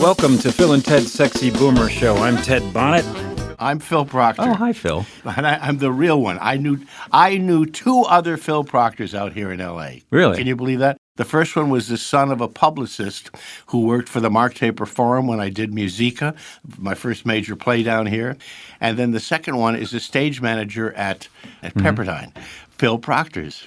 Welcome to Phil and Ted's Sexy Boomer Show. I'm Ted Bonnet. I'm Phil Proctor. Oh, hi, Phil. And I'm the real one. I knew two other Phil Proctors out here in L.A. Really? Can you believe that? The first one was the son of a publicist who worked for the Mark Taper Forum when I did Musica, my first major play down here. And then the second one is a stage manager at Pepperdine, Phil Proctor's.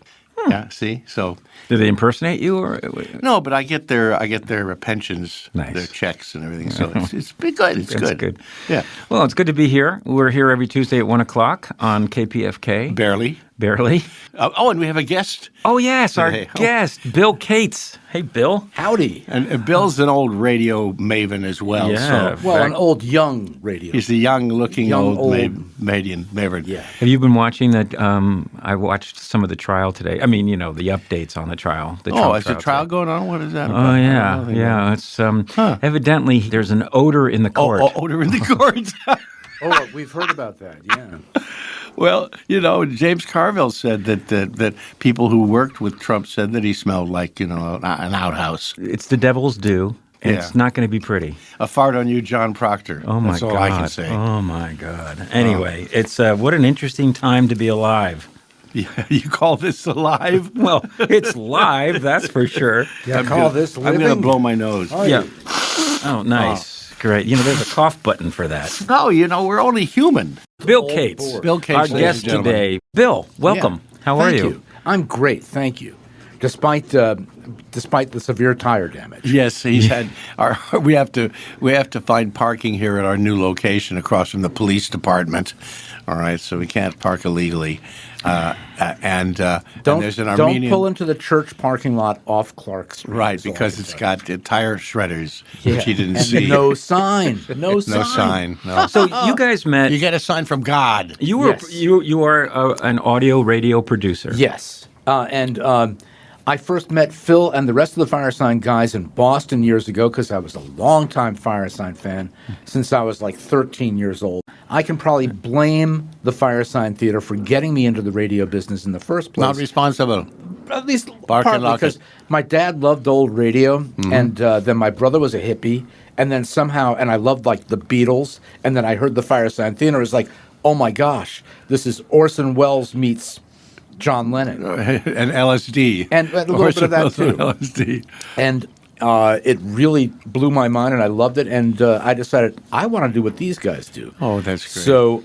Yeah, see? So Did they impersonate you? Or no, but I get their pensions, Nice. their checks and everything. So it's been good. It's good. Yeah. Well, it's good to be here. We're here every Tuesday at 1 o'clock on KPFK. Barely. And we have a guest. Oh, yes, our Hey. guest, Bill Cates. Hey, Bill. Howdy. And Bill's an old radio maven as well. Yeah. So Well, an old, young radio. he's a young-looking Young, old old. maven. Yeah. Have you been watching that? I watched some of the trial today. I mean, the updates on the trial. The Oh, Trump is the trial today. going on? What is that Oh, about? yeah, yeah. It's evidently there's an odor in the court. Oh, odor in the court. Oh, we've heard about that, yeah. Well, James Carville said that people who worked with Trump said that he smelled like, an outhouse. It's the devil's due. And Yeah. It's not going to be pretty. A fart on you, John Proctor. Oh, my That's God. all I can say. Oh, my God. Anyway, it's what an interesting time to be alive. Yeah, you call this alive? Well, it's live, that's for sure. Yeah, call this I'm living. going to blow my nose. Yeah. Oh, nice. Great. There's a cough button for that. No, we're only human. Bill Cates, board. Bill Cates, our ladies and guest gentlemen. today. Bill, welcome. Yeah. How are Thank you? I'm great, thank you. Despite the severe tire damage. Yes, he's had we have to find parking here at our new location across from the police department. All right, so we can't park illegally. And there's an Armenian. Don't pull into the church parking lot off Clark Street. Right, is all I because can it's tell you. got tire shredders, Yeah. which he didn't and see. No sign. No sign. No sign. No. So you guys met. You get a sign from God. You were Yes. you are an audio radio producer. Yes. I first met Phil and the rest of the Firesign guys in Boston years ago because I was a longtime Firesign fan since I was like 13 years old. I can probably blame the Firesign Theatre for getting me into the radio business in the first place. Not responsible. At least Bark and partly lock because it. my dad loved old radio, and then my brother was a hippie, and then and I loved like the Beatles, and then I heard the Firesign Theatre. It was like, oh my gosh, this is Orson Welles meets John Lennon. And LSD. And a little bit of that, too. LSD. And it really blew my mind, and I loved it. And I decided I want to do what these guys do. Oh, that's great. So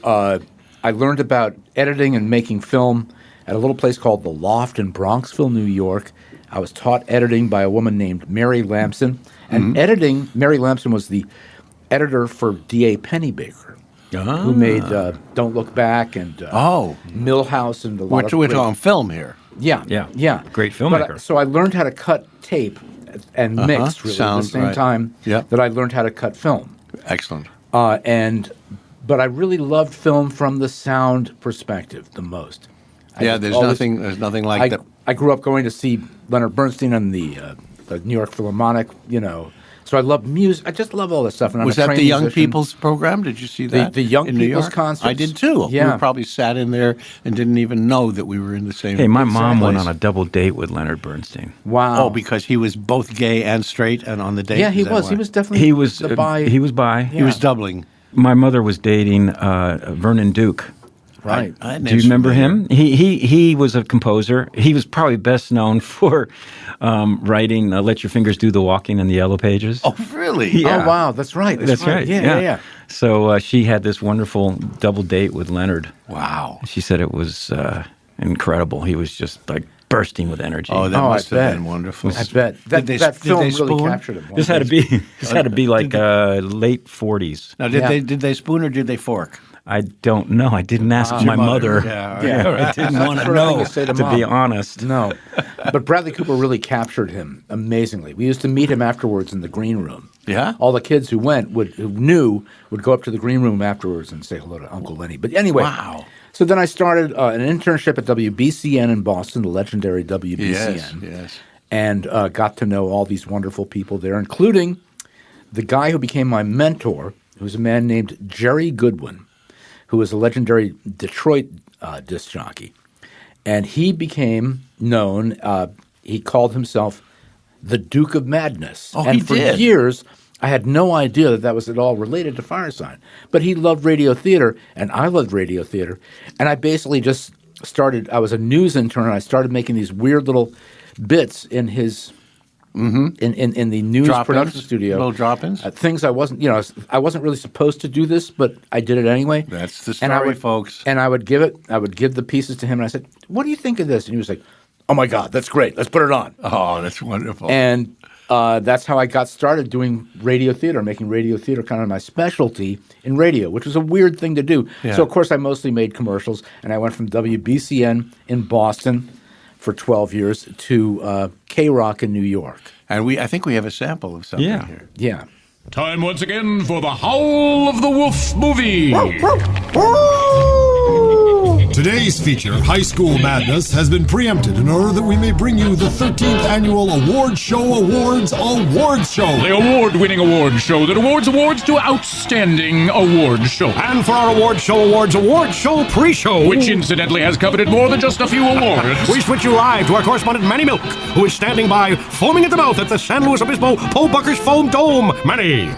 I learned about editing and making film at a little place called The Loft in Bronxville, New York. I was taught editing by a woman named Mary Lamson. And editing, Mary Lamson was the editor for D.A. Pennebaker, who made Don't Look Back and Millhouse and a lot of We're great- talking film here. Yeah, Yeah. yeah. Great But, filmmaker. so I learned how to cut tape and mix really Sound, at the same right. time Yep. that I learned how to cut film. Excellent. But I really loved film from the sound perspective the most. Yeah, there's nothing like that. I grew up going to see Leonard Bernstein and the New York Philharmonic, So I love music. I just love all this stuff. And I'm Was a that trained the Young musician. People's program? Did you see that? the Young in New People's York? concerts? I did too. Yeah. We probably sat in there and didn't even know that we were in the same. Hey, my mom went place. on a double date with Leonard Bernstein. Wow. Oh, because he was both gay and straight, and on the date. yeah, he Is that was. why? He was definitely. He was the bi. he was bi. He was doubling. My mother was dating Vernon Duke. right. Do you remember him? He was a composer. He was probably best known for writing "Let Your Fingers Do the Walking" in the Yellow Pages. Oh, really? Yeah. Oh wow, that's right. That's right. Yeah. So she had this wonderful double date with Leonard. Wow. She said it was incredible. He was just like bursting with energy. Oh, that Oh, I must have bet. been wonderful. I bet that they film really spoon? captured him. This had to be like late 40s. Now, Yeah. did they spoon or did they fork? I don't know. I didn't ask my Your mother. Yeah. Yeah. I didn't want to Sort of thing know, to say to to be Mom. honest. No, but Bradley Cooper really captured him amazingly. We used to meet him afterwards in the green room. Yeah? All the kids who knew would go up to the green room afterwards and say hello to Uncle Lenny. But anyway, Wow. So then I started an internship at WBCN in Boston, the legendary WBCN. Yes. And got to know all these wonderful people there, including the guy who became my mentor, who was a man named Jerry Goodwin, who was a legendary Detroit disc jockey. And he became known, he called himself the Duke of Madness. Oh, and he for did? years, I had no idea that was at all related to Firesign. But he loved radio theater, and I loved radio theater. And I basically just started, I was a news intern, and I started making these weird little bits in his, in the news production studio. Little drop-ins? Things I wasn't really supposed to do this, but I did it anyway. That's the story, folks. And I would give the pieces to him, and I said, what do you think of this? And he was like, oh my God, that's great. Let's put it on. Oh, that's wonderful. And that's how I got started doing radio theater, making radio theater kind of my specialty in radio, which was a weird thing to do. Yeah. So, of course, I mostly made commercials, and I went from WBCN in Boston for 12 years to K-Rock in New York. And I think we have a sample of something here. Yeah. Time once again for the Howl of the Wolf movie. Today's feature, High School Madness, has been preempted in order that we may bring you the 13th Annual Award Show Awards Show. The award-winning award show that awards to outstanding award show. And for our Award Show pre-show, which incidentally has coveted more than just a few awards. we switch you live to our correspondent Manny Milk, who is standing by, foaming at the mouth at the San Luis Obispo Paul Bucker's Foam Dome. Manny.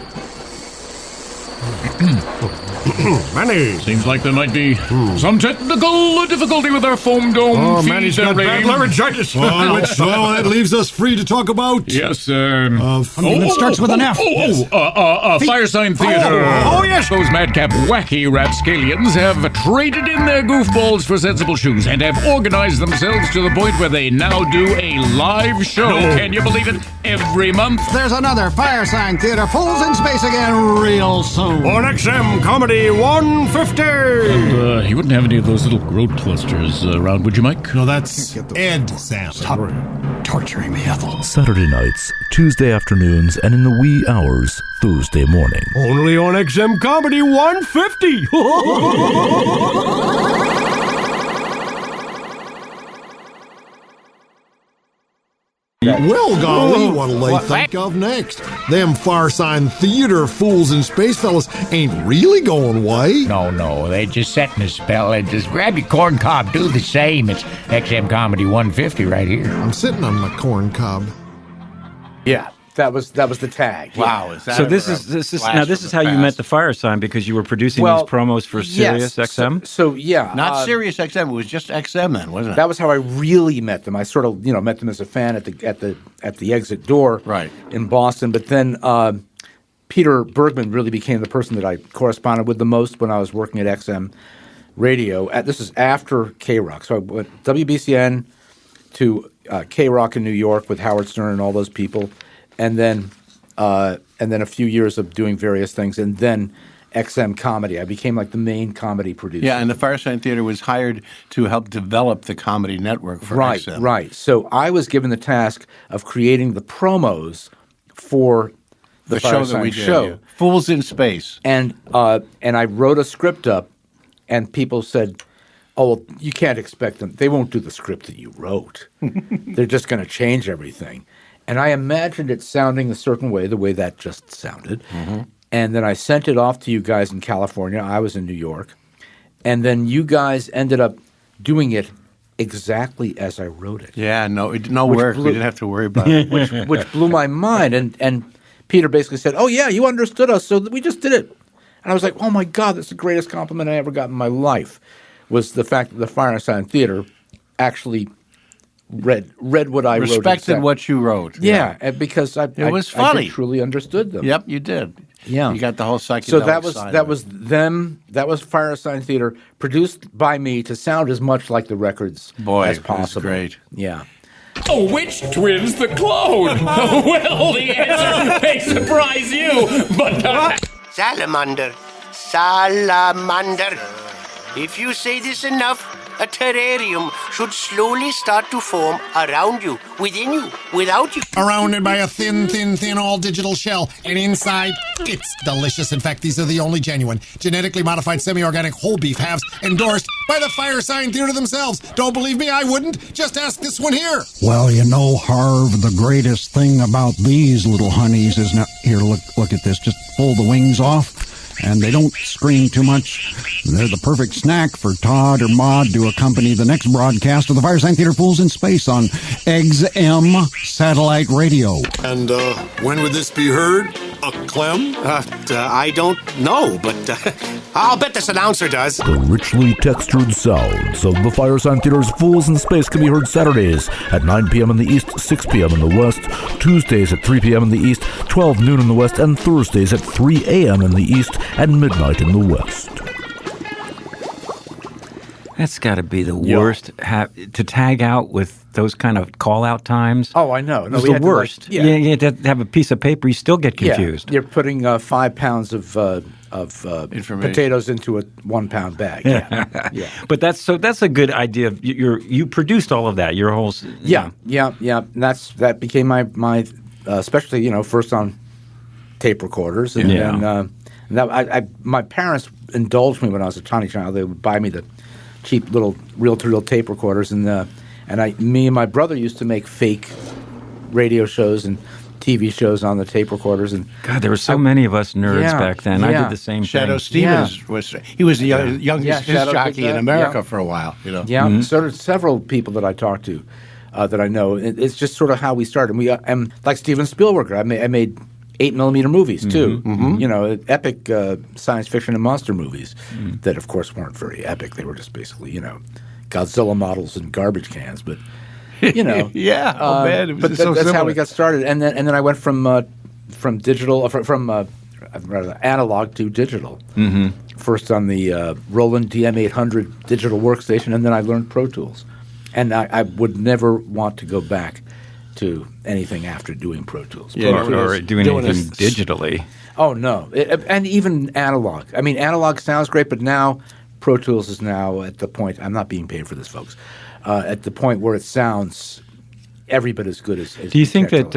Manny. Seems like there might be some technical difficulty with our foam dome feed. Oh, Manny's got bad laryngitis. Well, that leaves us free to talk about... Yes, it starts with an F. Firesign Theatre. Oh, yes. Those madcap, wacky rapscallions have traded in their goofballs for sensible shoes and have organized themselves to the point where they now do a live show. No. Can you believe it? Every month. There's another Firesign Theatre Fools in Space again real soon. On XM Comedy 150. And, you wouldn't have any of those little growth clusters around, would you, Mike? No, that's Ed, Sam. Stop torturing me, Ethel. Saturday nights, Tuesday afternoons, and in the wee hours, Thursday morning. Only on XM Comedy 150. Well, golly, what'll they think of next? Them Firesign Theatre fools and space fellas ain't really going away. No, they just setting a spell and just grab your corn cob, do the same. It's XM Comedy 150 right here. I'm sitting on my corn cob. Yeah. That was the tag. Wow! Is that so this is how you met the Firesign, because you were producing these promos for Sirius XM. So yeah, not Sirius XM. It was just XM then, wasn't it? That was how I really met them. I sort of met them as a fan at the exit door, right, in Boston. But then Peter Bergman really became the person that I corresponded with the most when I was working at XM Radio. This is after K-Rock, so I went WBCN to K-Rock in New York with Howard Stern and all those people. And then a few years of doing various things, and then XM Comedy. I became like the main comedy producer. Yeah, and the Firesign Theatre was hired to help develop the comedy network for XM. Right. So I was given the task of creating the promos for the show that we did. Yeah. Fools in Space. And I wrote a script up, and people said, "Oh, well, you can't expect them. They won't do the script that you wrote. They're just going to change everything." And I imagined it sounding a certain way, the way that just sounded. Mm-hmm. And then I sent it off to you guys in California. I was in New York. And then you guys ended up doing it exactly as I wrote it. Yeah, no work. We didn't have to worry about it. which blew my mind. And Peter basically said, "Oh, yeah, you understood us, so we just did it." And I was like, "Oh, my God, that's the greatest compliment I ever got in my life," was the fact that the Firesign Theatre actually read what I wrote. Respected what you wrote. Yeah, because it was funny. I truly understood them. Yep, you did. Yeah, you got the whole psychedelic So that was them. That was Firesign Theatre, produced by me to sound as much like the records as possible. That's great. Yeah. Oh, which twin's the clone? Well, the answer may surprise you, but Salamander. If you say this enough, a terrarium should slowly start to form around you, within you, without you. Surrounded by a thin, all-digital shell. And inside, it's delicious. In fact, these are the only genuine, genetically modified semi-organic whole beef halves endorsed by the Firesign Theatre themselves. Don't believe me? I wouldn't. Just ask this one here. Well, Harv, the greatest thing about these little honeys is now... Here, look at this. Just pull the wings off. And they don't scream too much. They're the perfect snack for Todd or Maud to accompany the next broadcast of the Firesign Theatre Fools in Space on XM Satellite Radio. And when would this be heard? Clem? I don't know, but I'll bet this announcer does. The richly textured sounds of the Firesign Theater's Fools in Space can be heard Saturdays at 9 p.m. in the East, 6 p.m. in the West, Tuesdays at 3 p.m. in the East, 12 noon in the West, and Thursdays at 3 a.m. in the East and midnight in the West. That's got to be the worst to tag out with those kind of call-out times. Oh, I know. No, It's we the had to, like, worst. You had to have a piece of paper. You still get confused. You're putting 5 pounds of potatoes into a 1 pound bag. Yeah. But that's a good idea. You produced all of that. Your whole Yeah. And that became my especially first on tape recorders, and then my parents indulged me when I was a tiny child. They would buy me the cheap little reel-to-reel tape recorders, and me and my brother used to make fake radio shows and TV shows on the tape recorders. And God, there were so many of us nerds back then. I did the same Shadow thing. Stevens was the youngest disc jockey in America for a while. Yeah, so did several people that I talked to that I know. It's just sort of how we started. And like Steven Spielberg, I made 8mm movies too. Epic science fiction and monster movies that, of course, weren't very epic. They were just basically Godzilla models and garbage cans. But yeah, oh man, it was but so that's similar. how we got started. And then I went from digital from analog to digital. First on the Roland DM800 digital workstation, and then I learned Pro Tools. And I would never want to go back to anything after doing Pro Tools. Or doing anything digitally. Oh, no. And even analog. I mean, analog sounds great, but now Pro Tools is now at the point – I'm not being paid for this, folks – at the point where it sounds every bit as good as Do you think that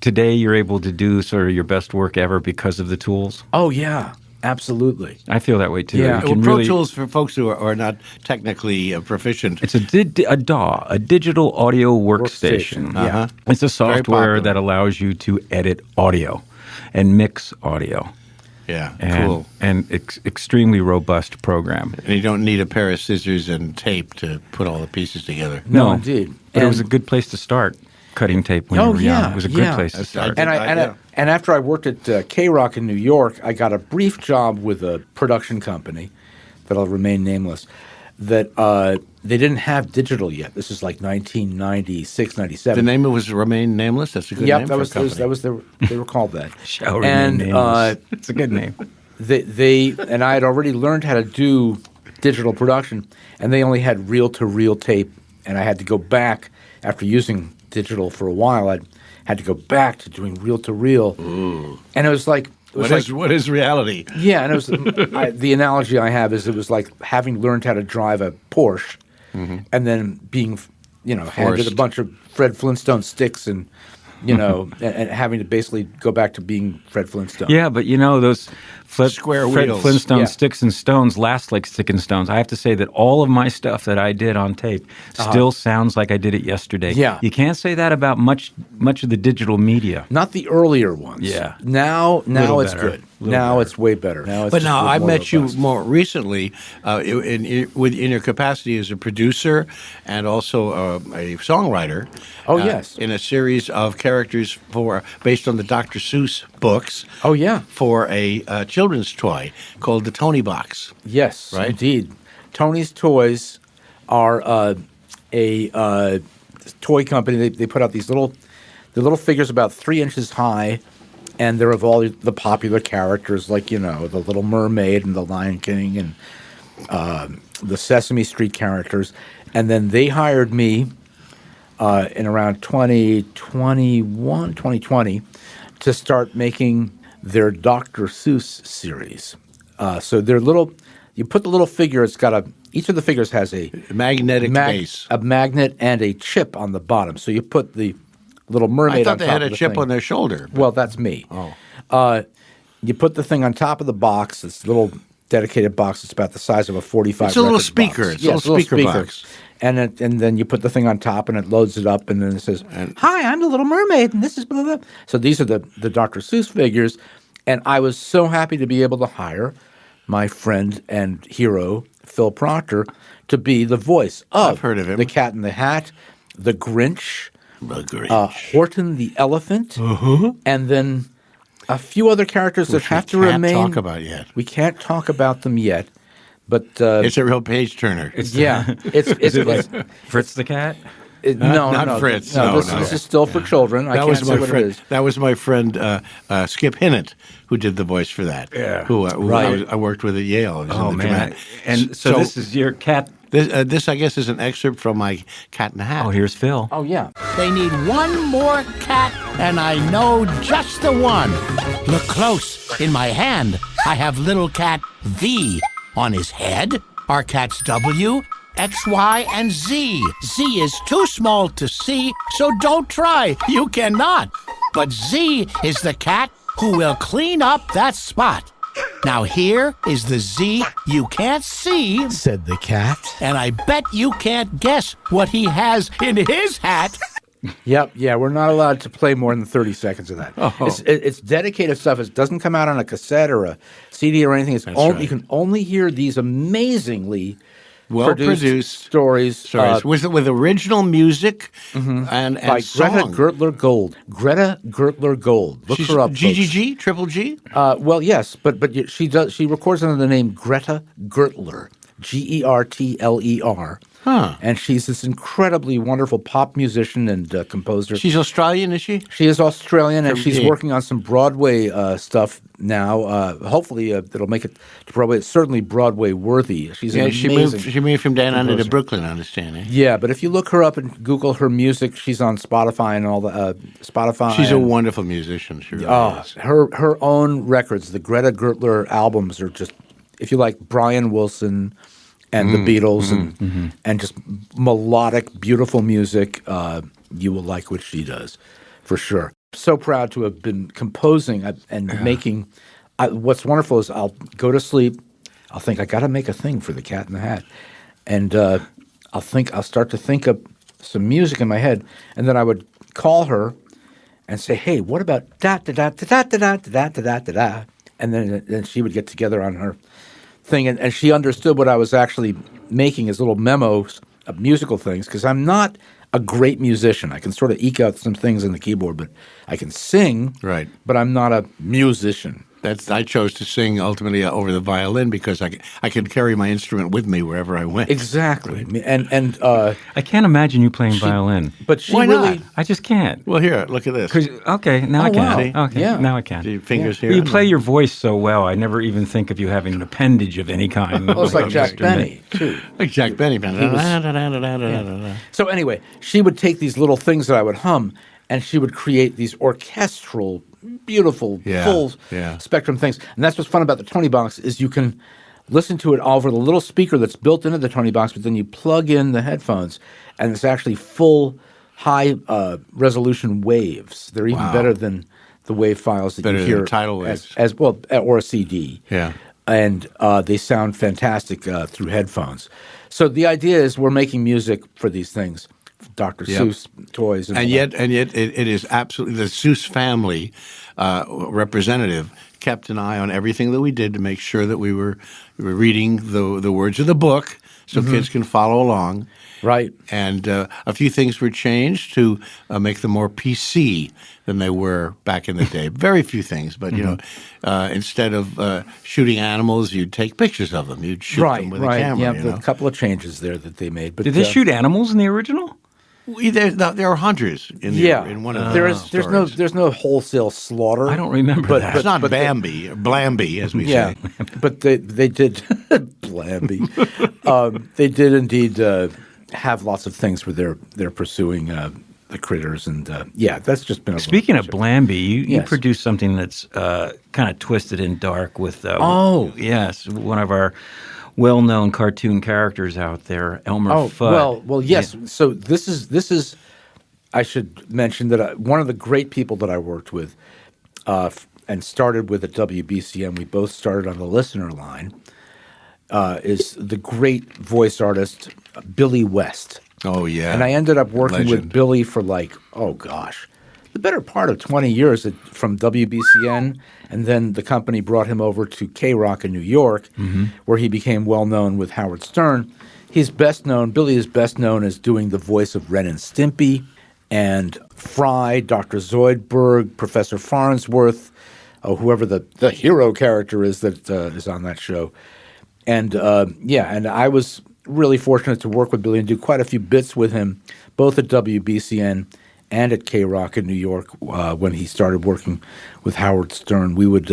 today you're able to do sort of your best work ever because of the tools? Oh, yeah. Absolutely. I feel that way, too. Yeah. Pro Tools, for folks who are not technically proficient. It's a DAW, a digital audio workstation. Yeah. It's a software that allows you to edit audio and mix audio. Yeah, cool. And extremely robust program. And you don't need a pair of scissors and tape to put all the pieces together. No, indeed. But it was a good place to start cutting tape when you were young. It was a good place to start. And after I worked at K-Rock in New York, I got a brief job with a production company that'll remain nameless that they didn't have digital yet. This is like 1996, 97. The name was Remain Nameless? That's a good name for a company. They were called that. Shall Remain Nameless. It's a good name. They and I had already learned how to do digital production, and they only had reel-to-reel tape, and I had to go back after using digital for a while. I had to go back to doing reel-to-reel, and it was like what is reality? Yeah, and it was the analogy I have is it was like having learned how to drive a Porsche, and then being handed a bunch of Fred Flintstone sticks and and having to basically go back to being Fred Flintstone. Yeah, but those Square Fred wheels. Flintstone sticks and stones last like stick and stones. I have to say that all of my stuff that I did on tape still sounds like I did it yesterday. Yeah. You can't say that about much of the digital media. Not the earlier ones. Yeah. Now it's better. good. Now it's way better. Now it's But now I met robust. you more recently in your capacity as a producer and also a songwriter. Oh, yes. In a series of characters based on the Dr. Seuss books. Oh, yeah. For a children's toy called the Tony Box. Yes, right? Indeed. Tony's Toys are a toy company. They put out these little figures about 3 inches high, and they're of all the popular characters like, the Little Mermaid and the Lion King and the Sesame Street characters. And then they hired me in around 2020 to start making their Dr. Seuss series. So they're little. You put the little figure. It's got each of the figures has a magnetic base, a magnet, and a chip on the bottom. So you put the Little Mermaid. I thought on they top had of a the chip thing. on their shoulder. Well, that's me. Oh. You put the thing on top of the box. It's a little dedicated box. It's about the size of a 45. It's a little record speaker. box. It's a little speaker box. And then you put the thing on top, and it loads it up, and then it says, "Hi, I'm the Little Mermaid, and this is blah blah." Blah. So these are the Dr. Seuss figures, and I was so happy to be able to hire my friend and hero Phil Proctor to be the voice of I've heard of him. the Cat in the Hat, the Grinch, Horton the Elephant, and then a few other characters that have to remain. Can't talk about yet. We can't talk about them yet, but it's a real page turner. It's like Fritz the cat? Not Fritz. No, this is still for children. I can't say what it is. That was my friend Skip Hinnant who did the voice for that. Yeah. Who I worked with at Yale. Oh man! And so this is your cat. This, I guess, is an excerpt from my Cat in the Hat. Oh, here's Phil. Oh yeah. They need one more cat, and I know just the one. Look close. In my hand, I have little cat V. On his head are cats W, X, Y, and Z. Z is too small to see, so don't try. You cannot. But Z is the cat who will clean up that spot. Now here is the Z you can't see, said the cat. And I bet you can't guess what he has in his hat. Yep, yeah, we're not allowed to play more than 30 seconds of that. Oh. It's dedicated stuff. It doesn't come out on a cassette or a CD or anything. You can only hear these amazingly well-produced stories. With original music and by song. Greta Gertler Gold. Look her up. GGG? Triple G? Well, yes, but she records under the name Greta Gertler. Gertler. Huh. And she's this incredibly wonderful pop musician and composer. She's Australian, is she? She is Australian, and she's working on some Broadway stuff now. Hopefully, it'll make it to Broadway. It's certainly Broadway worthy. She's an amazing. She moved from down under to Brooklyn, I understand. Eh? Yeah, but if you look her up and Google her music, she's on Spotify and all the Spotify. She's a wonderful musician. She really is. Her own records, the Greta Gertler albums, are just, if you like Brian Wilson and the Beatles and just melodic, beautiful music, you will like what she does, for sure. So proud to have been composing and making. What's wonderful is I'll go to sleep. I'll think I got to make a thing for the Cat in the Hat, and I'll start to think of some music in my head, and then I would call her and say, "Hey, what about da da da da da da da da da da da?" And then she would get together on her thing, and she understood what I was actually making as little memos of musical things, because I'm not a great musician. I can sort of eke out some things on the keyboard, but I can sing, right? But I'm not a musician. I chose to sing ultimately over the violin because I could carry my instrument with me wherever I went. Exactly, and I can't imagine you playing violin. But she Why really, not? I just can't. Well, here, look at this. Okay, now I can. Wow. Okay, Yeah. now I can. See your fingers here. You play your voice so well. I never even think of you having an appendage of any kind. Well, it's like Jack Benny too. Like Jack Benny. So anyway, she would take these little things that I would hum, and she would create these orchestral, beautiful, full spectrum things. And that's what's fun about the Tony Box is you can listen to it over the little speaker that's built into the Tony Box, but then you plug in the headphones, and it's actually full, high resolution waves. They're even better than the wave files that you hear than tidal waves. as well, or a CD. Yeah. And they sound fantastic through headphones. So the idea is we're making music for these things. Dr. Seuss toys. And yet it is absolutely the Seuss family representative kept an eye on everything that we did to make sure that we were reading the words of the book so kids can follow along. Right. And a few things were changed to make them more PC than they were back in the day. Very few things, but instead of shooting animals, you'd take pictures of them. You'd shoot them with a camera. Yeah, there are a couple of changes there that they made. But did they shoot animals in the original? There are hunters in one of the there's no wholesale slaughter. I don't remember that. It's not Blamby, as we say. But they did Blamby. They did indeed have lots of things where they're pursuing the critters, and that's just been. Speaking of Blamby, you produced something that's kind of twisted and dark with. Yes, one of our well-known cartoon characters out there, Elmer Fudd. Well, yes. Yeah. So this is. I should mention that one of the great people that I worked with, and started with at WBCM. We both started on the listener line. Is the great voice artist Billy West. Oh yeah, and I ended up working with Billy for the better part of 20 years from WBCN, and then the company brought him over to K-Rock in New York, where he became well-known with Howard Stern. Billy is best known as doing the voice of Ren and Stimpy, and Fry, Dr. Zoidberg, Professor Farnsworth, whoever the hero character is that is on that show. And and I was really fortunate to work with Billy and do quite a few bits with him, both at WBCN and at K-Rock in New York when he started working with Howard Stern. We would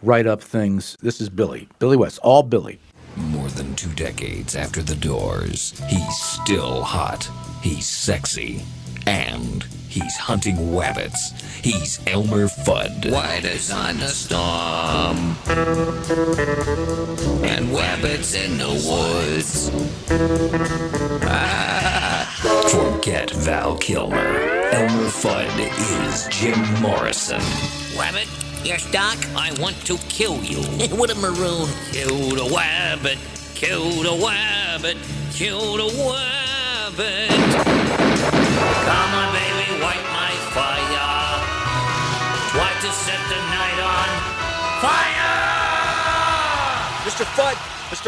write up things. This is Billy West, all Billy. More than 2 decades after The Doors, he's still hot, he's sexy, and he's hunting wabbits. He's Elmer Fudd. White as on a storm, and wabbits in the woods. Forget Val Kilmer. Elmer Fudd is Jim Morrison. Wabbit, yes, Doc? I want to kill you. With a maroon. Kill the wabbit, kill the wabbit, kill the wabbit. Come on, baby, wipe my fire. Try to set the night on fire! Mr.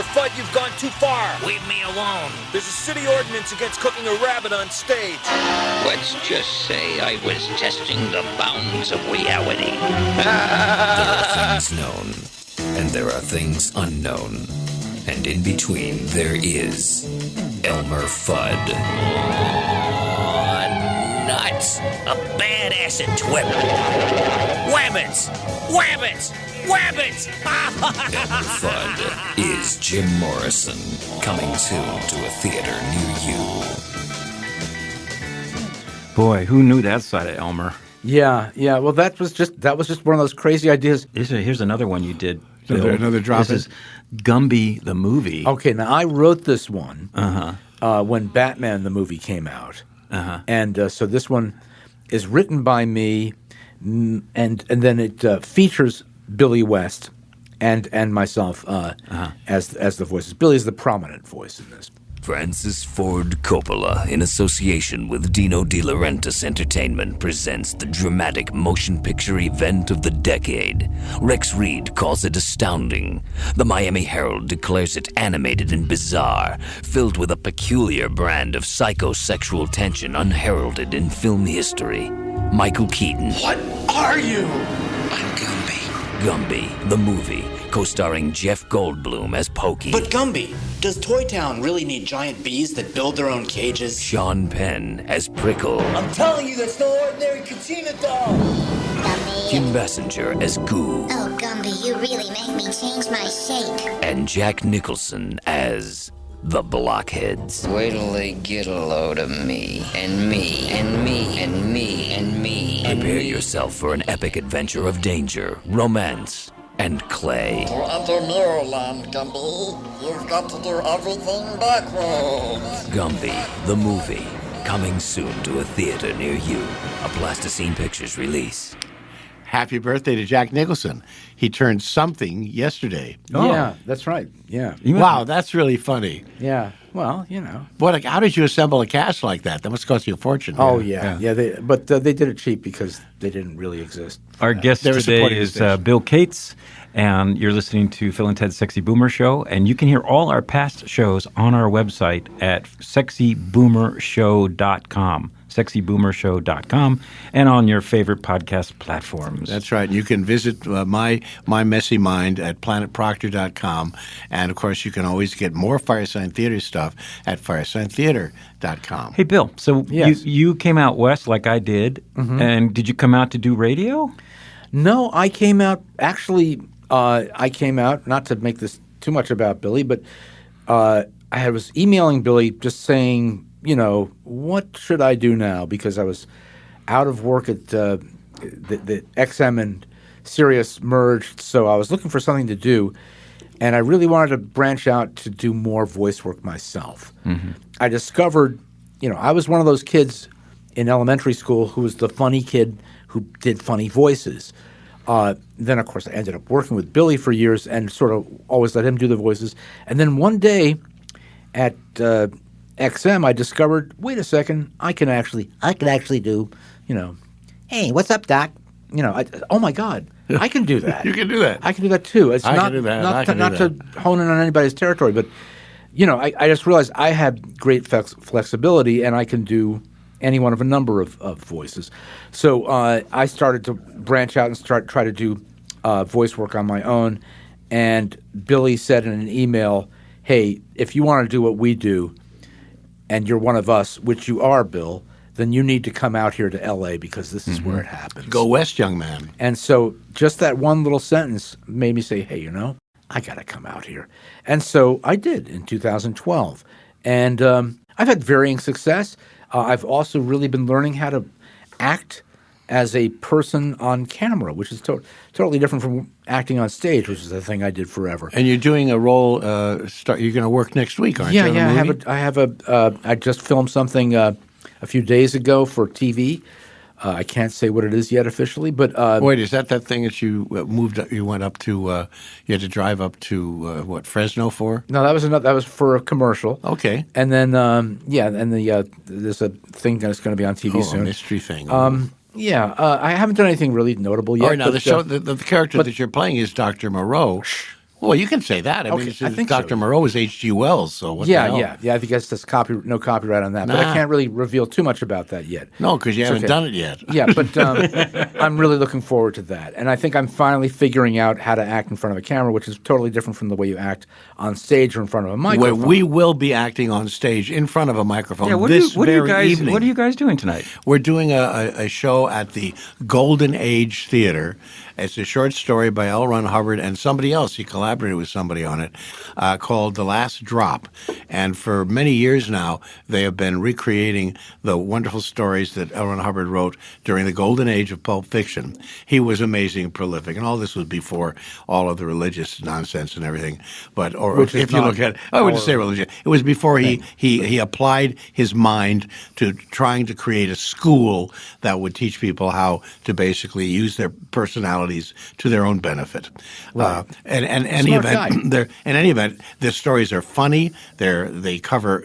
Fudd, you've gone too far. Leave me alone. There's a city ordinance against cooking a rabbit on stage. Let's just say I was testing the bounds of reality. There are things known, and there are things unknown. And in between, there is Elmer Fudd. Nuts! A badass and twip. Wabbits! Wabbits! Wabbits! Elmer Fudd is Jim Morrison, coming soon to a theater near you. Boy, who knew that side of Elmer? Yeah. Well, that was just one of those crazy ideas. Here's another one you did. Another drop. This is Gumby the movie. Okay, now I wrote this one when Batman the movie came out, and so this one is written by me, and then it features Billy West and myself as the voices. Billy is the prominent voice in this. Francis Ford Coppola, in association with Dino De Laurentiis Entertainment, presents the dramatic motion picture event of the decade. Rex Reed calls it astounding. The Miami Herald declares it animated and bizarre, filled with a peculiar brand of psychosexual tension unheralded in film history. Michael Keaton. What are you? I'm Gumby. Gumby, the movie, co-starring Jeff Goldblum as Pokey. But Gumby, does Toy Town really need giant bees that build their own cages? Sean Penn as Prickle. I'm telling you, that's no ordinary Katina doll. Gumby. Kim Basinger as Goo. Oh, Gumby, you really make me change my shape. And Jack Nicholson as the Blockheads. Wait till they get a load of me, and me, and me, and me, and me. Prepare yourself for an epic adventure of danger, romance, and clay. To enter Mirrorland, Gumby, you've got to do everything backwards. Gumby, the movie, coming soon to a theater near you. A Plasticine Pictures release. Happy birthday to Jack Nicholson. He turned something yesterday. Oh. Yeah, that's right. Yeah. Wow, that's really funny. Yeah. Well, you know. What? How did you assemble a cast like that? That must cost you a fortune. Oh, yeah. But they did it cheap because they didn't really exist. Our guest today is Bill Cates, and you're listening to Phil and Ted's Sexy Boomer Show, and you can hear all our past shows on our website at sexyboomershow.com. sexyboomershow.com, and on your favorite podcast platforms. That's right. You can visit my messy mind at planetproctor.com, and of course you can always get more Firesign Theater stuff at firesigntheater.com. Hey, Bill, so you came out west like I did, and did you come out to do radio? No, I came out, actually, not to make this too much about Billy, but I was emailing Billy just saying, you know, what should I do now? Because I was out of work at the XM and Sirius merged, so I was looking for something to do, and I really wanted to branch out to do more voice work myself. I discovered, I was one of those kids in elementary school who was the funny kid who did funny voices. Then, of course, I ended up working with Billy for years and sort of always let him do the voices. And then one day at XM, I discovered, wait a second, I can actually do, hey, what's up, Doc? Oh my God, I can do that. You can do that. I can do that too. It's not to hone in on anybody's territory, but I just realized I have great flexibility and I can do any one of a number of voices. So I started to branch out and try to do voice work on my own. And Billy said in an email, hey, if you want to do what we do and you're one of us, which you are, Bill, then you need to come out here to L.A. because this is where it happens. Go west, young man. And so just that one little sentence made me say, hey, I got to come out here. And so I did in 2012. And I've had varying success. I've also really been learning how to act as a person on camera, which is totally different from acting on stage, which is the thing I did forever. And you're doing a role. You're going to work next week, aren't you? Yeah. I just filmed something a few days ago for TV. I can't say what it is yet officially, but wait, is that thing that you moved? You went up to. You had to drive up to Fresno for? No, that was for a commercial. Okay, and then there's a thing that's going to be on TV soon. A mystery thing. I haven't done anything really notable yet. All right, now the character that you're playing is Dr. Moreau. Well, you can say that. I think Dr. Moreau is H.G. Wells, so what the hell? I think that's just no copyright on that. But I can't really reveal too much about that yet. No, because you haven't done it yet. Yeah, but I'm really looking forward to that. And I think I'm finally figuring out how to act in front of a camera, which is totally different from the way you act on stage or in front of a microphone. Where we will be acting on stage in front of a microphone what are you guys doing tonight? We're doing a show at the Golden Age Theatre. It's a short story by L. Ron Hubbard and somebody else. He collaborated with somebody on it called The Last Drop. And for many years now, they have been recreating the wonderful stories that L. Ron Hubbard wrote during the golden age of pulp fiction. He was amazing and prolific. And all this was before all of the religious nonsense and everything. But if you look at – I wouldn't say religion. It was before he applied his mind to trying to create a school that would teach people how to basically use their personality to their own benefit. Right. In any event, the stories are funny. They cover,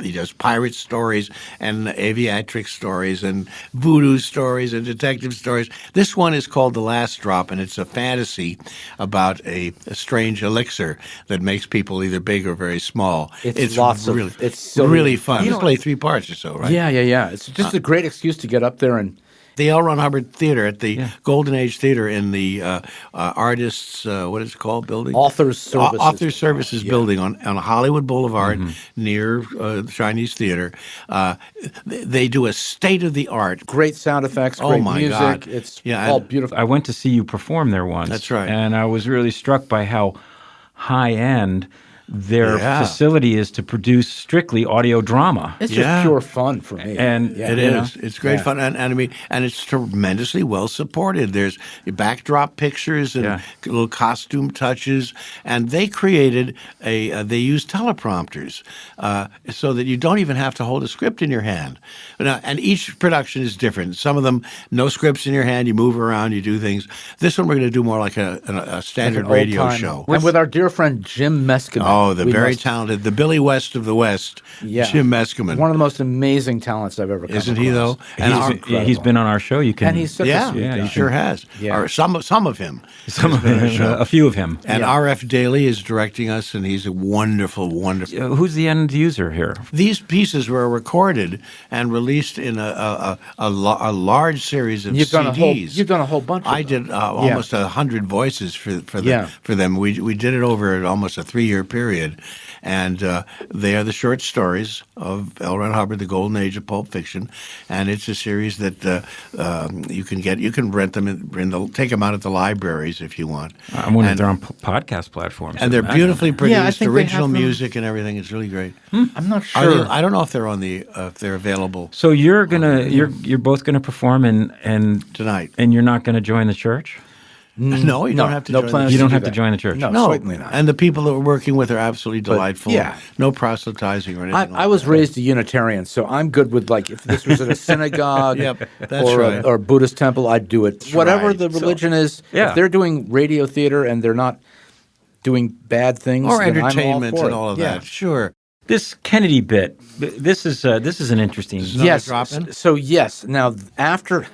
he does pirate stories and aviatric stories and voodoo stories and detective stories. This one is called The Last Drop, and it's a fantasy about a strange elixir that makes people either big or very small. It's really fun. You play 3 parts or so, right? Yeah. It's just a great excuse to get up there and the L. Ron Hubbard Theater at the Golden Age Theater in the Artists, what is it called, building? Authors Services. Authors Services building on Hollywood Boulevard near Chinese Theater. They do a state-of-the-art. Great sound effects, great music. God. It's all beautiful. I went to see you perform there once. That's right. And I was really struck by how high-end their facility is to produce strictly audio drama. It's just pure fun for me. And it is. It's great fun. And it's tremendously well supported. There's backdrop pictures and little costume touches. And they created they use teleprompters so that you don't even have to hold a script in your hand. And each production is different. Some of them, no scripts in your hand, you move around, you do things. This one we're going to do more like a standard radio show. And with our dear friend Jim Meskimen. Oh, the very talented, the Billy West of the West, Jim Meskimen. One of the most amazing talents I've ever come Isn't he, though? And he's been on our show. You can, and he's such a sweet guy. He sure has. Yeah. Or some of him. A few of him. And R.F. Daly is directing us, and he's a wonderful, wonderful. Who's the end user here? These pieces were recorded and released in a large series of CDs. You've done a whole bunch of them. I did almost 100 voices for them. We did it over almost a 3-year period. And they are the short stories of L. Ron Hubbard, the golden age of pulp fiction, and it's a series that you can get. You can rent them take them out at the libraries if you want. I'm wondering if they're on podcast platforms. And they're beautifully produced, original music and everything. It's really great. I'm not sure. I don't know if they're on if they're available. So you're both gonna perform and tonight, and you're not gonna join the church. No, you don't have to. You don't have to join the church. No, certainly not. And the people that we're working with are absolutely delightful. No proselytizing or anything. I was raised a Unitarian, so I'm good with if this was at a synagogue or a Buddhist temple, I'd do it. Whatever the religion is, if they're doing radio theater and they're not doing bad things or then entertainment I'm all for and it. all of that, sure. This Kennedy bit, this is an interesting. Yes. So yes. Now after.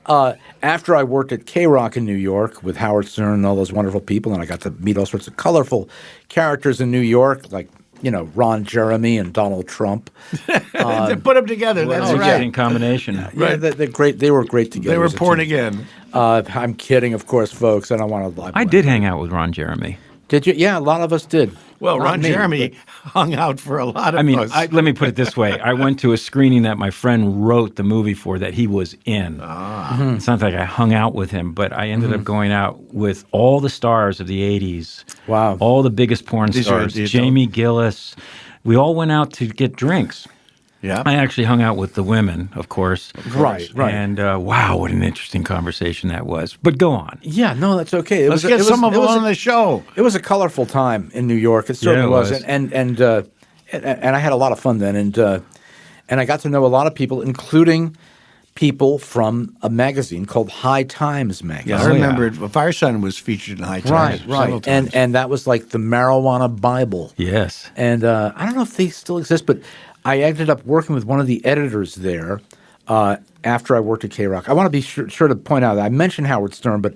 After I worked at K-Rock in New York with Howard Stern and all those wonderful people, and I got to meet all sorts of colorful characters in New York, like Ron Jeremy and Donald Trump. Put them together. That's right. Interesting combination. Yeah, they're great. They were great together. They were as a born team. again. I'm kidding, of course, folks. I don't want to. I did hang out with Ron Jeremy. Did you? Yeah, a lot of us did. Well, Not Ron me, Jeremy but- hung out for a lot of us. Let me put it this way. I went to a screening that my friend wrote the movie for that he was in. It's not like I hung out with him, but I ended up going out with all the stars of the 80s. Wow. All the biggest porn These are stars. the Jamie Gillis. We all went out to get drinks. Yeah. I actually hung out with the women, of course. Right. And wow, what an interesting conversation that was. But go on. Yeah, no, that's okay. Let's get some of them on the show. It was a colorful time in New York. It certainly it was, was. and I had a lot of fun then, and I got to know a lot of people, including people from a magazine called High Times magazine. Yeah, I remember it. Firesign was featured in High Times several Right. times. And that was like the marijuana Bible. Yes. And I don't know if they still exist, but I ended up working with one of the editors there after I worked at K-Rock. I want to be sure to point out that I mentioned Howard Stern, but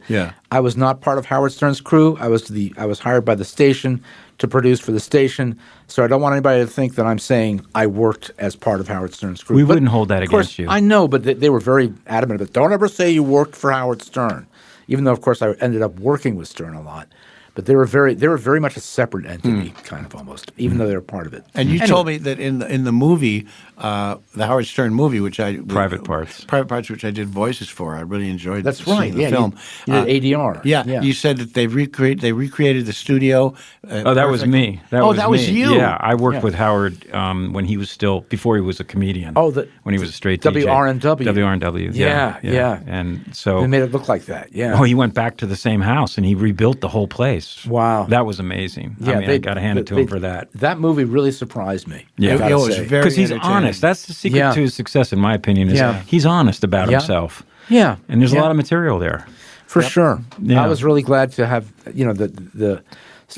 I was not part of Howard Stern's crew. I was hired by the station to produce for the station, so I don't want anybody to think that I'm saying I worked as part of Howard Stern's crew. We But, wouldn't hold that of course, against you. I know, but they were very adamant about it. Don't ever say you worked for Howard Stern, even though, of course, I ended up working with Stern a lot. But they were very much a separate entity, kind of almost, even though they were part of it. And you told me that in the movie, the Howard Stern movie, which Private Parts, which I did voices for, I really enjoyed. That's seeing right. the Yeah, film. you did ADR. Yeah, you said that they recreated the studio. Oh, that was me. That was you. Yeah, I worked with Howard when he was before he was a comedian. Oh, when he was a straight DJ. WRNW. WRNW. Yeah. And so they made it look like that. Yeah. Oh, he went back to the same house and he rebuilt the whole place. Wow. That was amazing. Yeah, I got to hand it to him for that. That movie really surprised me. Yeah, I gotta it was say. very because he's entertaining. honest. That's the secret to his success, in my opinion. Is Yeah. he's honest about Yeah. himself. Yeah, and there's a Yeah. lot of material there. For sure. Yeah. I was really glad to have the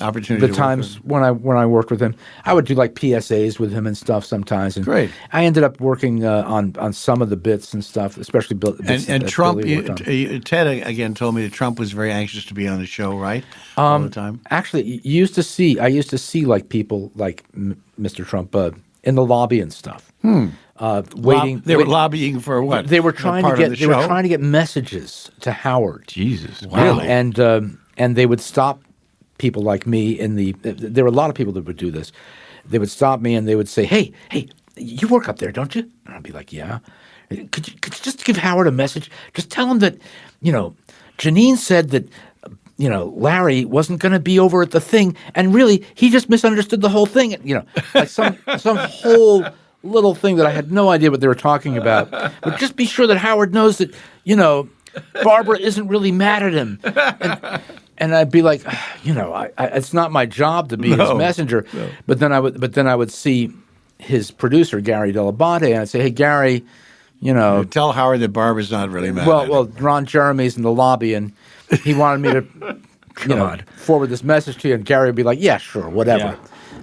opportunity. The to times when I worked with him, I would do like PSAs with him and stuff sometimes. And Great. I ended up working on some of the bits and stuff, especially bits And that Trump, Billy worked on. Ted again told me that Trump was very anxious to be on the show, right? All the time. Actually, I used to see like people like Mr. Trump in the lobby and stuff. Waiting. They were lobbying for what? They were trying to get. They were trying to get messages to Howard. Jesus, really? And they would stop people like me in the. There were a lot of people that would do this. They would stop me and they would say, "Hey, you work up there, don't you?" And I'd be like, "Yeah." Could you just give Howard a message? Just tell him that, Janine said that, Larry wasn't going to be over at the thing, and really he just misunderstood the whole thing. Like some whole little thing that I had no idea what they were talking about. But just be sure that Howard knows that, Barbara isn't really mad at him. And I'd be like, it's not my job to be his messenger. No. But then I would see his producer Gary Delabate, and I'd say, "Hey, Gary, tell Howard that Barbara's not really mad." Well, Ron Jeremy's in the lobby, and he wanted me to, forward this message to you. And Gary would be like, "Yeah, sure, whatever,"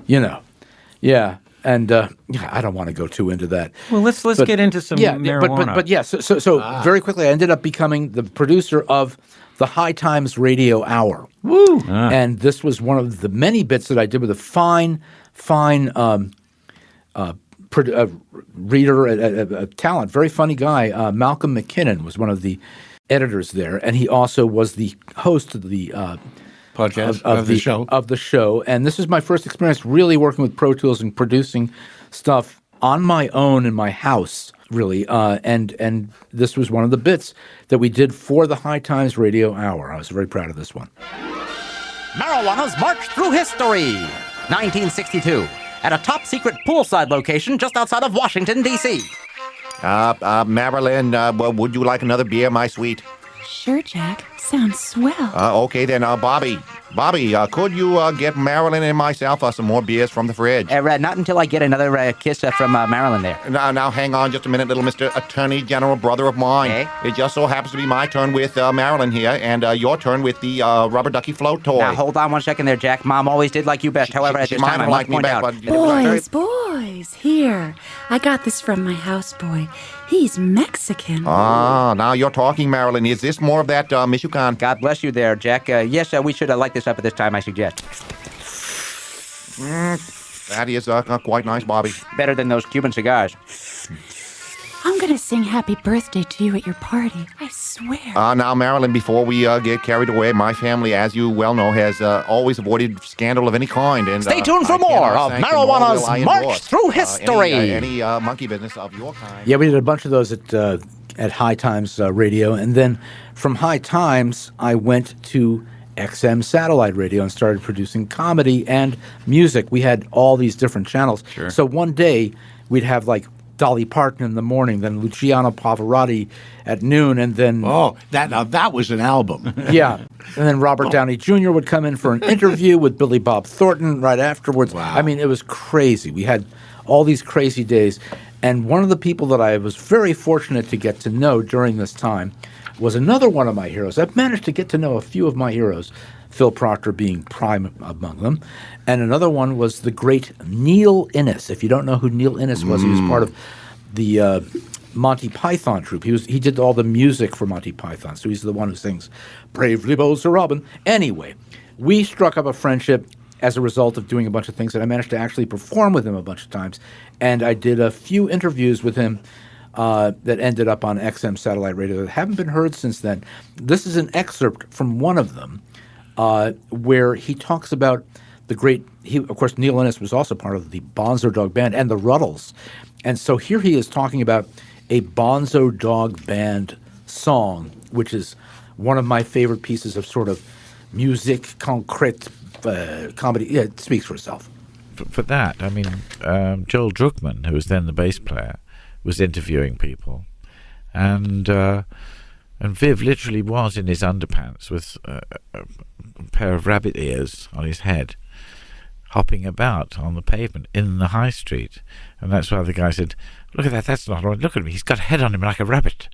yeah. And I don't want to go too into that. Well, let's get into some marijuana. But yeah. So very quickly, I ended up becoming the producer of the High Times Radio Hour. Woo! And this was one of the many bits that I did with a fine reader, a talent, very funny guy. Malcolm McKinnon was one of the editors there, and he also was the host of the podcast of the show. And this is my first experience really working with Pro Tools and producing stuff on my own in my house, really. And this was one of the bits that we did for the High Times Radio Hour. I was very proud of this one. Marijuana's marched through history. 1962, at a top-secret poolside location just outside of Washington, D.C. Marilyn, would you like another beer, my sweet? Sure, Jack. Sounds swell. Okay, then, Bobby, could you get Marilyn and myself some more beers from the fridge? Not until I get another kiss from Marilyn there. Now, hang on just a minute, little Mr. Attorney General brother of mine. Okay. It just so happens to be my turn with Marilyn here, and your turn with the rubber ducky float toy. Now, hold on one second there, Jack. Mom always did like you best. However, at this time, I must point out... Boys, here. I got this from my houseboy. He's Mexican. Now you're talking, Marilyn. Is this more of that Michoacan? God bless you there, Jack. Yes, we should light this up at this time, I suggest. That is quite nice, Bobby. Better than those Cuban cigars. I'm gonna sing happy birthday to you at your party. I swear. Now, Marilyn, before we get carried away, my family, as you well know, has always avoided scandal of any kind. And Stay tuned for more of Marijuana's March Through History. Any monkey business of your kind. Yeah, we did a bunch of those at High Times Radio. And then from High Times, I went to XM Satellite Radio and started producing comedy and music. We had all these different channels. Sure. So one day, we'd have like Dolly Parton in the morning, then Luciano Pavarotti at noon, and then... Oh, that was an album. Yeah. And then Robert Downey Jr. would come in for an interview with Billy Bob Thornton right afterwards. Wow. I mean, it was crazy. We had all these crazy days. And one of the people that I was very fortunate to get to know during this time was another one of my heroes. I've managed to get to know a few of my heroes, Phil Proctor being prime among them. And another one was the great Neil Innes. If you don't know who Neil Innes was, he was part of the Monty Python troupe. He did all the music for Monty Python, so he's the one who sings "Bravely Bold Sir Robin." Anyway, we struck up a friendship as a result of doing a bunch of things, and I managed to actually perform with him a bunch of times. And I did a few interviews with him that ended up on XM Satellite Radio that haven't been heard since then. This is an excerpt from one of them where he talks about the great, of course, Neil Innes was also part of the Bonzo Dog Band and the Ruddles. And so here he is talking about a Bonzo Dog Band song, which is one of my favorite pieces of sort of musique concrète comedy. Yeah, it speaks for itself. For that, I mean, Joel Druckmann, who was then the bass player, was interviewing people. And Viv literally was in his underpants with a pair of rabbit ears on his head, hopping about on the pavement in the high street. And that's why the guy said, "Look at that, that's not right. Look at him, he's got a head on him like a rabbit."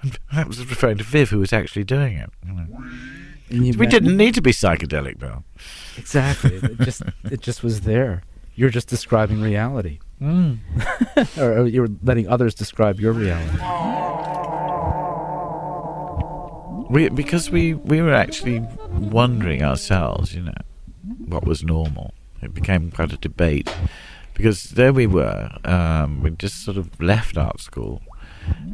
And that was referring to Viv, who was actually doing it. You know. We didn't need to be psychedelic, Bill. Exactly. It just was there. You're just describing reality. Or you're letting others describe your reality. Because we were actually wondering ourselves, you know, what was normal. It became quite a debate. Because there we were, we just sort of left art school.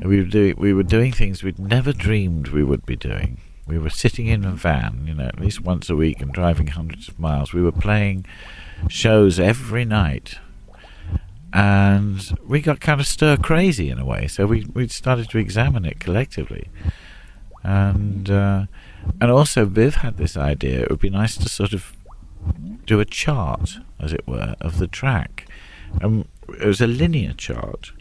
And we were doing things we'd never dreamed we would be doing. We were sitting in a van, you know, at least once a week and driving hundreds of miles. We were playing shows every night. And we got kind of stir crazy in a way. So we started to examine it collectively. And also Viv had this idea, it would be nice to sort of do a chart, as it were, of the track. It was a linear chart,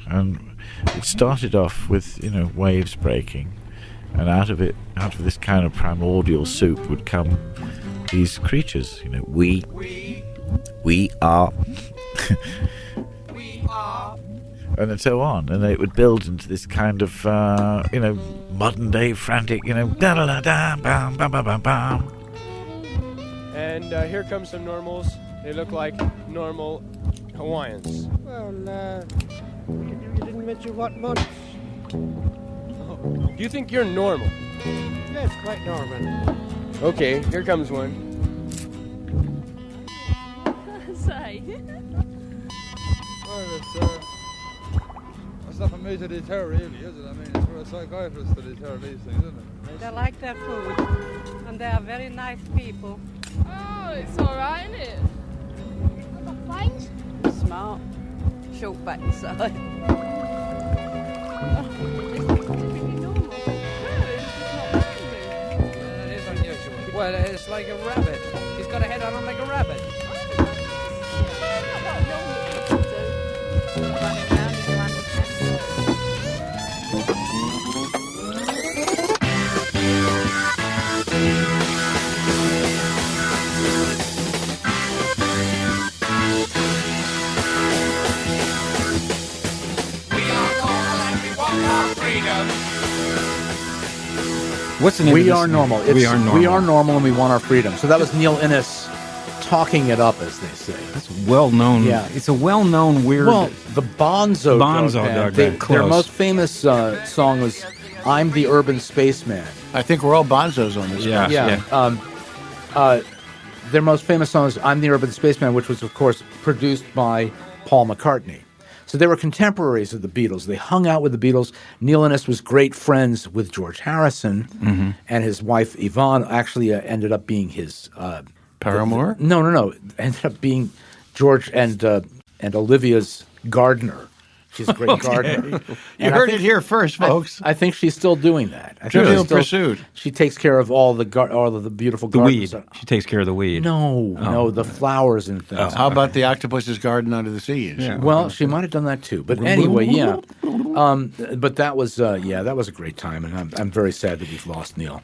and it started off with, you know, waves breaking, and out of this kind of primordial soup would come these creatures, you know, we are and so on, and it would build into this kind of you know, modern day frantic, you know, da da da da bam bam bam bam bam. And here come some normals. They look like normal Hawaiians. Well, you didn't mention what much. Oh. Do you think you're normal? Yes, quite normal. Okay, here comes one. Say. Well, it's not for me to deter, really, is it? I mean, it's for a psychiatrist to deter these things, isn't it? They like their food, and they are very nice people. Oh, it's alright, isn't it? Planes? Smart. Short back side. It is unusual. Well, it's like a rabbit. He's got a head on him like a rabbit. What's the name We of Are this? Normal. We Are Normal. We Are Normal, and we want our freedom. So that was Neil Innes talking it up, as they say. That's well known. Yeah. It's a well known weird. Well, the Bonzo Dog Band. Their Close. most famous song was "I'm the Urban Spaceman." I think we're all bonzos on this. Yeah. their most famous song is I'm the Urban Spaceman, which was, of course, produced by Paul McCartney. So they were contemporaries of the Beatles. They hung out with the Beatles. Neil Innes was great friends with George Harrison, and his wife Yvonne actually ended up being his paramour. No. Ended up being George and Olivia's gardener. She's a great gardener. You heard it here first, folks. I think she's still doing that. Trivial Pursuit. She takes care of all of the beautiful gardens. Weed. She takes care of the weed. No, the flowers and things. How about the octopus's garden under the sea? Yeah. Well, she might have done that too. But anyway, yeah. But that was that was a great time, and I'm very sad that we've lost Neil.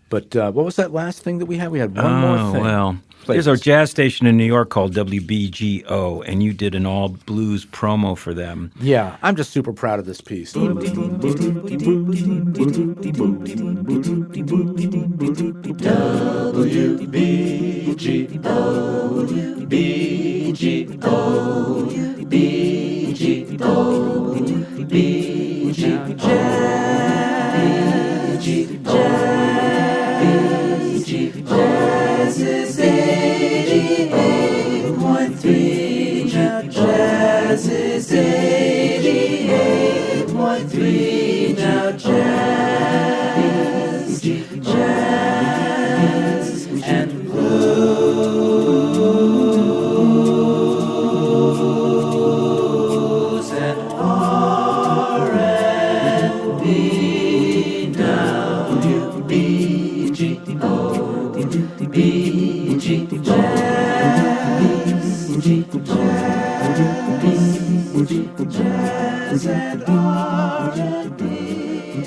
But what was that last thing that we had? We had one more thing. Well, there's our jazz station in New York called WBGO, and you did an all blues promo for them. Yeah, I'm just super proud of this piece. Jazz is 88.3. Now jazz is 88.3. Now jazz and blues and R&B. Now WBGO. Jazz and R&B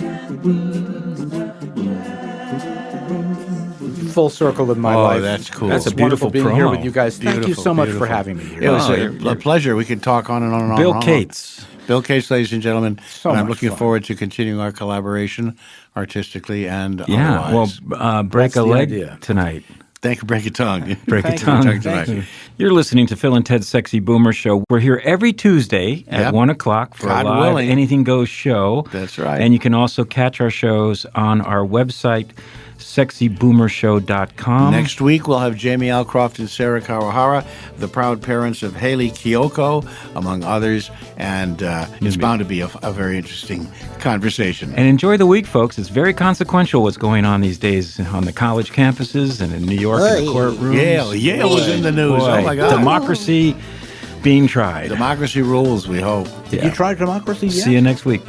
and blues. Full circle in my life. Oh, that's cool. That's a beautiful being promo. here with you guys. Thank you Beautiful, so much beautiful. for having me here. It was a pleasure. We could talk on and on and on. Bill and on. Cates. Bill Cates, ladies and gentlemen. So and I'm much looking fun. forward to continuing our collaboration artistically and Yeah, otherwise. well, break That's a the leg idea. tonight. Thank you. Break a tongue. Break a Thank you. tongue. tonight. Thank you. You're listening to Phil and Ted's Sexy Boomer Show. We're here every Tuesday at Yep. 1 o'clock for God a live willing. Anything Goes show. That's right. And you can also catch our shows on our website, sexyboomershow.com. Next week, we'll have Jamie Alcroft and Sarah Kawahara, the proud parents of Haley Kiyoko, among others. And it's bound to be a very interesting conversation. And enjoy the week, folks. It's very consequential what's going on these days on the college campuses and in New York in the courtrooms. Yale was in the news. Boy, Oh, my God. Democracy being tried. Democracy rules, we hope. Did you try democracy yet? See you next week.